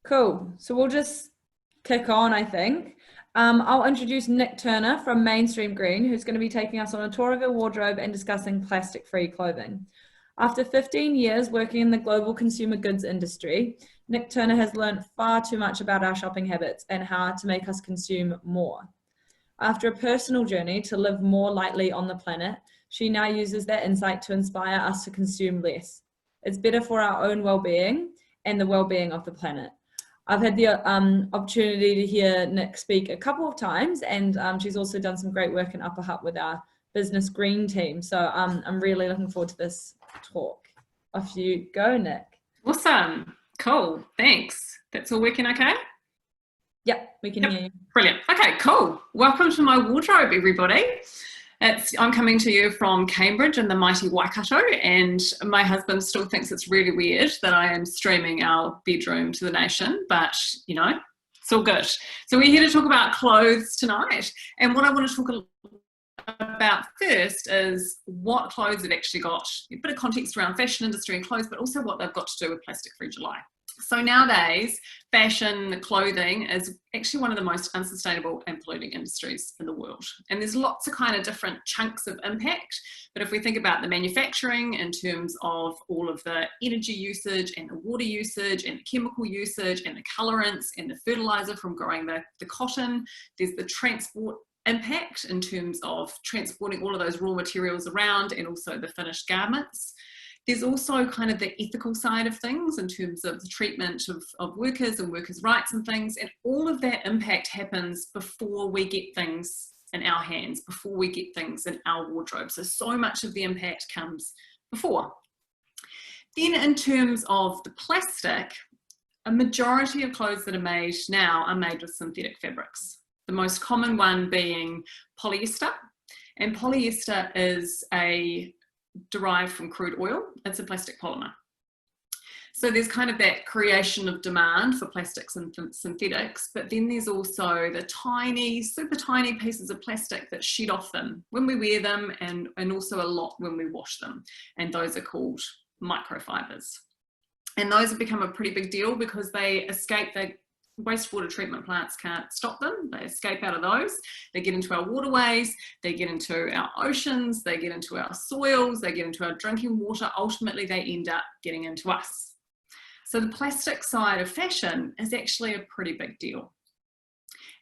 Cool. So we'll just kick on, I think. I'll introduce Nick Turner from Mainstream Green, who's going to be taking us on a tour of her wardrobe and discussing plastic-free clothing. After 15 years working in the global consumer goods industry, Nick Turner has learned far too much about our shopping habits and how to make us consume more. After a personal journey to live more lightly on the planet, she now uses that insight to inspire us to consume less. It's better for our own well-being and the well-being of the planet. I've had the opportunity to hear Nick speak a couple of times, and she's also done some great work in Upper Hutt with our business green team. So I'm really looking forward to this talk. Off you go, Nick. Awesome. Cool. Thanks. That's all working okay? Yep, we can hear you. Brilliant. Okay, cool. Welcome to my wardrobe, everybody. I'm coming to you from Cambridge in the mighty Waikato, and my husband still thinks it's really weird that I am streaming our bedroom to the nation, but you know, it's all good. So we're here to talk about clothes tonight, and what I want to talk about first is what clothes have actually got a bit of context around fashion industry and clothes, but also what they've got to do with Plastic-Free July. So nowadays, fashion clothing is actually one of the most unsustainable and polluting industries in the world. And there's lots of kind of different chunks of impact. But if we think about the manufacturing in terms of all of the energy usage and the water usage and the chemical usage and the colorants and the fertilizer from growing the cotton, there's the transport impact in terms of transporting all of those raw materials around and also the finished garments. There's also kind of the ethical side of things in terms of the treatment of workers and workers' rights and things, and all of that impact happens before we get things in our hands, before we get things in our wardrobe. So much of the impact comes before. Then in terms of the plastic, a majority of clothes that are made now are made with synthetic fabrics. The most common one being polyester, and polyester is derived from crude oil. It's a plastic polymer. So there's kind of that creation of demand for plastics and synthetics, but then there's also the tiny, super tiny pieces of plastic that shed off them when we wear them, and also a lot when we wash them. And those are called microfibers. And those have become a pretty big deal because they escape wastewater treatment plants can't stop them. They escape out of those. They get into our waterways, they get into our oceans, they get into our soils, they get into our drinking water. Ultimately, they end up getting into us. So the plastic side of fashion is actually a pretty big deal.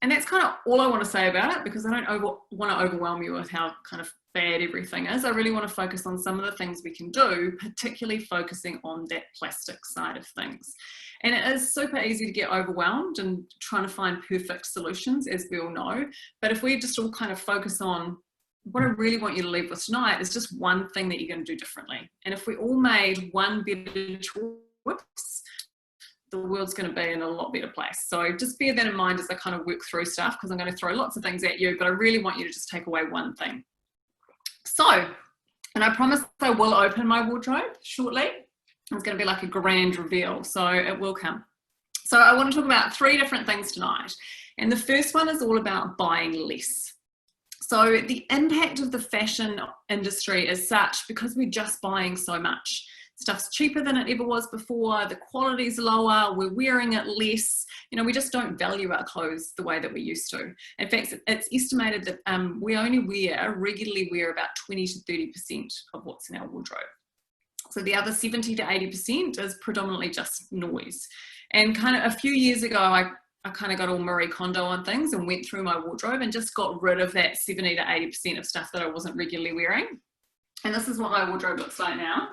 And that's kind of all I want to say about it, because I don't want to overwhelm you with how kind of bad everything is. I really want to focus on some of the things we can do, particularly focusing on that plastic side of things. And it is super easy to get overwhelmed and trying to find perfect solutions, as we all know. But if we just all kind of focus on what I really want you to leave with tonight is just one thing that you're going to do differently. And if we all made one better choice, the world's going to be in a lot better place. So just bear that in mind as I kind of work through stuff, because I'm going to throw lots of things at you, but I really want you to just take away one thing. So, and I promise I will open my wardrobe shortly. It's going to be like a grand reveal, so it will come. So I want to talk about 3 different things tonight. And the first one is all about buying less. So the impact of the fashion industry is such because we're just buying so much. Stuff's cheaper than it ever was before, the quality's lower, we're wearing it less. You know, we just don't value our clothes the way that we used to. In fact, it's estimated that we only regularly wear about 20 to 30% of what's in our wardrobe. So the other 70 to 80% is predominantly just noise. And kind of a few years ago, I kind of got all Marie Kondo on things and went through my wardrobe and just got rid of that 70 to 80% of stuff that I wasn't regularly wearing. And this is what my wardrobe looks like now.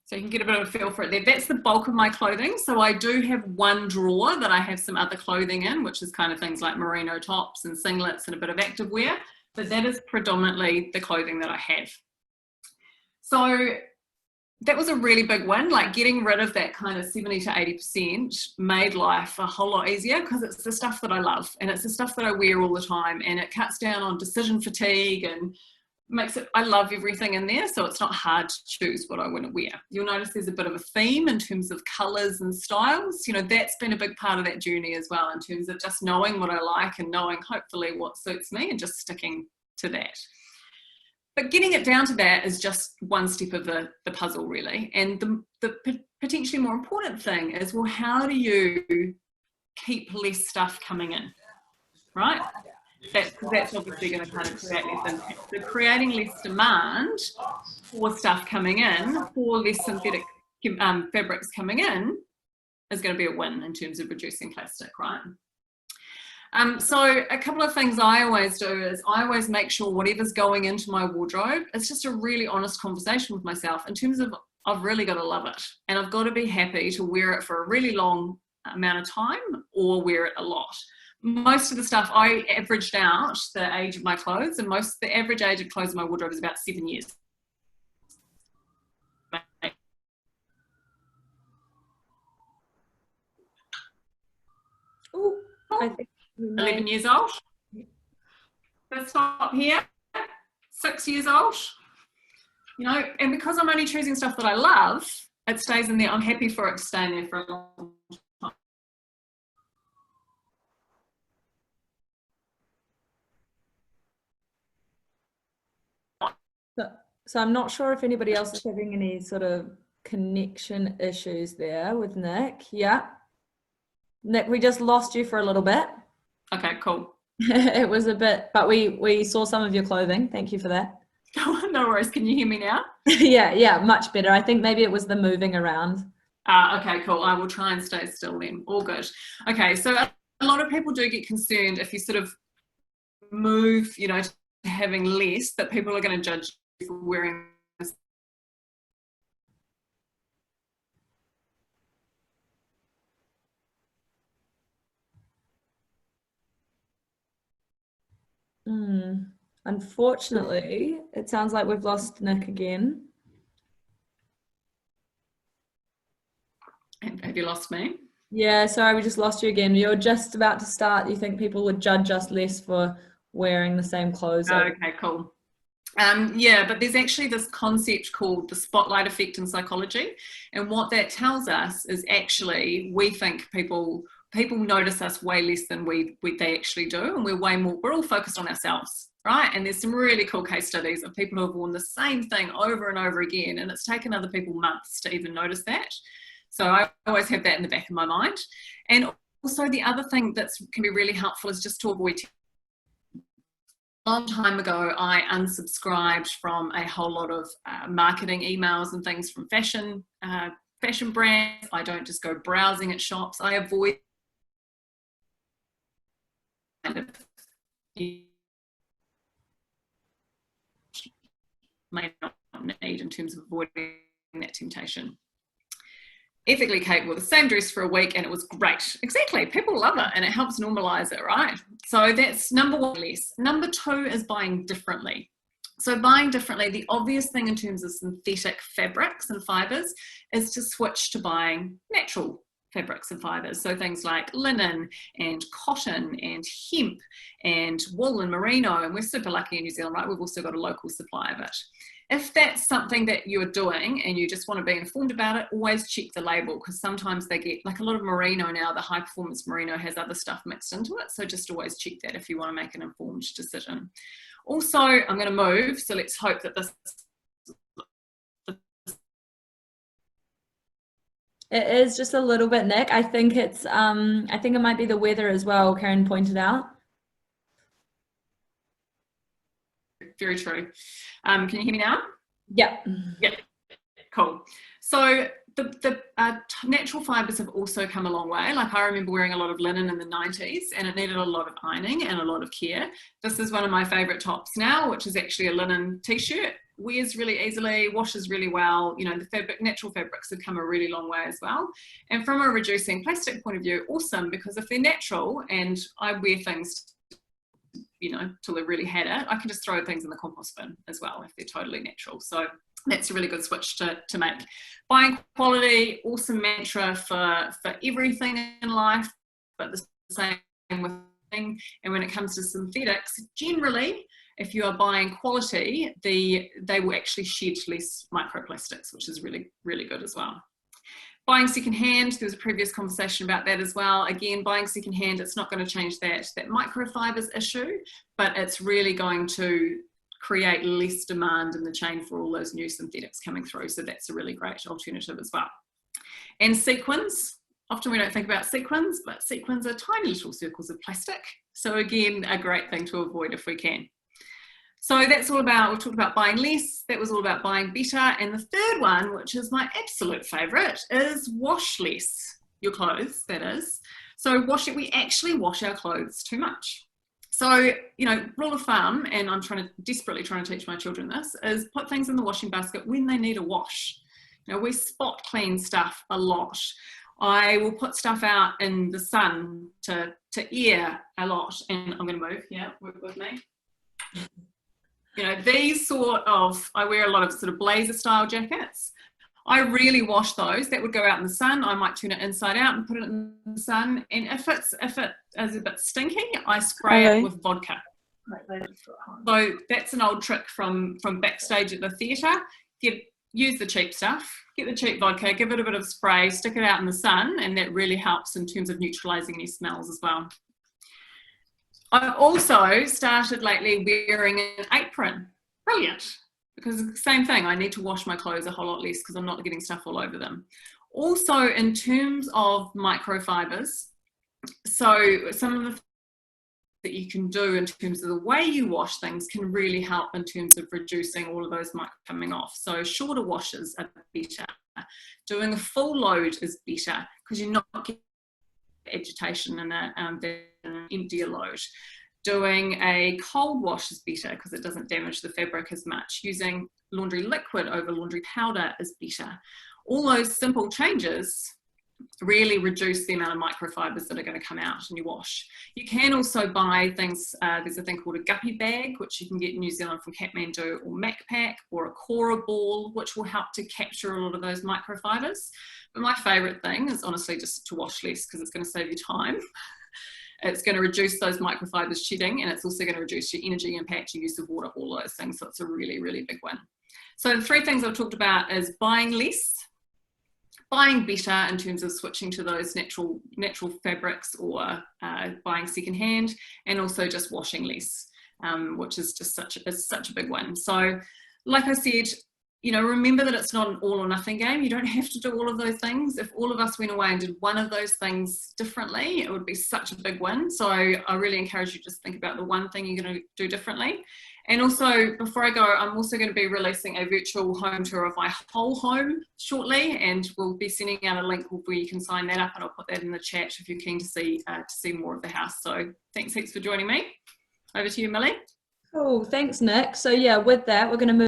So you can get a bit of a feel for it there. That's the bulk of my clothing. So I do have one drawer that I have some other clothing in, which is kind of things like merino tops and singlets and a bit of activewear. But that is predominantly the clothing that I have. So that was a really big win. Like getting rid of that kind of 70 to 80% made life a whole lot easier, because it's the stuff that I love and it's the stuff that I wear all the time, and it cuts down on decision fatigue and makes it, I love everything in there, so it's not hard to choose what I want to wear. You'll notice there's a bit of a theme in terms of colours and styles. You know, that's been a big part of that journey as well, in terms of just knowing what I like and knowing hopefully what suits me and just sticking to that. But getting it down to that is just one step of the puzzle, really. And the potentially more important thing is, well, how do you keep less stuff coming in, right? That's obviously going to kind of create less impact. So creating less demand for stuff coming in, for less synthetic fabrics coming in, is going to be a win in terms of reducing plastic, right? So a couple of things I always do is I always make sure whatever's going into my wardrobe, it's just a really honest conversation with myself in terms of, I've really got to love it, and I've got to be happy to wear it for a really long amount of time or wear it a lot. Most of the stuff, I averaged out the age of my clothes, and the average age of clothes in my wardrobe is about 7 years. Oh, I think 11 years old. Let's stop here. 6 years old. You know, and because I'm only choosing stuff that I love, it stays in there. I'm happy for it to stay in there for a long time. So I'm not sure if anybody else is having any sort of connection issues there with Nick. Yeah. Nick, we just lost you for a little bit. Okay, cool. It was a bit, but we saw some of your clothing. Thank you for that. No worries. Can you hear me now? Yeah, much better. I think maybe it was the moving around. Okay, cool. I will try and stay still then. All good. Okay, so a lot of people do get concerned if you sort of move, you know, to having less, that people are going to judge you for wearing this. Unfortunately, it sounds like we've lost Nick again. Have you lost me? Yeah, sorry, we just lost you again. You're just about to start. You think people would judge us less for wearing the same clothes? Okay, cool. Yeah, but there's actually this concept called the spotlight effect in psychology. And what that tells us is actually we think people notice us way less than they actually do. And we're all focused on ourselves, right? And there's some really cool case studies of people who have worn the same thing over and over again. And it's taken other people months to even notice that. So I always have that in the back of my mind. And also the other thing that can be really helpful is just to avoid. A long time ago, I unsubscribed from a whole lot of marketing emails and things from fashion brands. I don't just go browsing at shops. I avoid may not need in terms of avoiding that temptation. Ethically Kate wore the same dress for a week and it was great. Exactly. People love it and it helps normalize it, right? So that's number one, less. Number two is buying differently. So buying differently, the obvious thing in terms of synthetic fabrics and fibers is to switch to buying natural fabrics and fibers. So things like linen and cotton and hemp and wool and merino. And we're super lucky in New Zealand, right? We've also got a local supply of it. If that's something that you're doing and you just want to be informed about it, always check the label, because sometimes they get, like a lot of merino now, the high performance merino has other stuff mixed into it. So just always check that if you want to make an informed decision. Also, I'm going to move. So let's hope that this. It is just a little bit, Nick. I think it's, I think it might be the weather as well, Karen pointed out. Very true. Can you hear me now? Yep. Yep. Cool. So the natural fibers have also come a long way. Like I remember wearing a lot of linen in the 90s and it needed a lot of ironing and a lot of care. This is one of my favorite tops now, which is actually a linen t-shirt. Wears really easily, washes really well. You know, the natural fabrics have come a really long way as well. And from a reducing plastic point of view, awesome, because if they're natural and I wear things, you know, till they've really had it, I can just throw things in the compost bin as well if they're totally natural. So that's a really good switch to make. Buying quality, awesome mantra for everything in life, but the same with thing. And when it comes to synthetics, generally, if you are buying quality, they will actually shed less microplastics, which is really, really good as well. Buying secondhand, there was a previous conversation about that as well. Again, buying secondhand, it's not going to change that microfibers issue, but it's really going to create less demand in the chain for all those new synthetics coming through. So that's a really great alternative as well. And sequins. Often we don't think about sequins, but sequins are tiny little circles of plastic. So again, a great thing to avoid if we can. So that's all about, we've talked about buying less, that was all about buying better. And the third one, which is my absolute favourite, is wash less your clothes, that is. So we actually wash our clothes too much. So, you know, rule of thumb, and I'm desperately trying to teach my children this, is put things in the washing basket when they need a wash. You know, we spot clean stuff a lot. I will put stuff out in the sun to air a lot, and I'm going to move, yeah, work with me. You know, these sort of, I wear a lot of sort of blazer style jackets. I really wash those. That would go out in the sun. I might turn it inside out and put it in the sun. And if it is a bit stinky, I spray it with vodka. So that's an old trick from backstage at the theatre. Use the cheap stuff, get the cheap vodka, give it a bit of spray, stick it out in the sun, and that really helps in terms of neutralising any smells as well. I've also started lately wearing an apron. Brilliant. Because it's the same thing, I need to wash my clothes a whole lot less because I'm not getting stuff all over them. Also, in terms of microfibers, so some of the things that you can do in terms of the way you wash things can really help in terms of reducing all of those coming off. So shorter washes are better. Doing a full load is better because you're not getting agitation in an emptier load. Doing a cold wash is better because it doesn't damage the fabric as much. Using laundry liquid over laundry powder is better. All those simple changes really reduce the amount of microfibers that are going to come out in your wash. You can also buy things, there's a thing called a guppy bag, which you can get in New Zealand from Kathmandu, or Macpac, or a Cora ball, which will help to capture a lot of those microfibers. But my favourite thing is honestly just to wash less because it's going to save you time. It's going to reduce those microfibers shedding, and it's also going to reduce your energy impact, your use of water, all those things. So it's a really, really big one. So the three things I've talked about is buying less, buying better in terms of switching to those natural fabrics, or buying secondhand, and also just washing less, which is just such a big one. So like I said, you know, remember that it's not an all or nothing game. You don't have to do all of those things. If all of us went away and did one of those things differently, it would be such a big win. So I really encourage you to just think about the one thing you're going to do differently. And also, before I go, I'm also going to be releasing a virtual home tour of my whole home shortly, and we'll be sending out a link where you can sign that up, and I'll put that in the chat if you're keen to see more of the house. So thanks heaps for joining me. Over to you, Millie. Cool, thanks, Nick. So yeah, with that, we're going to move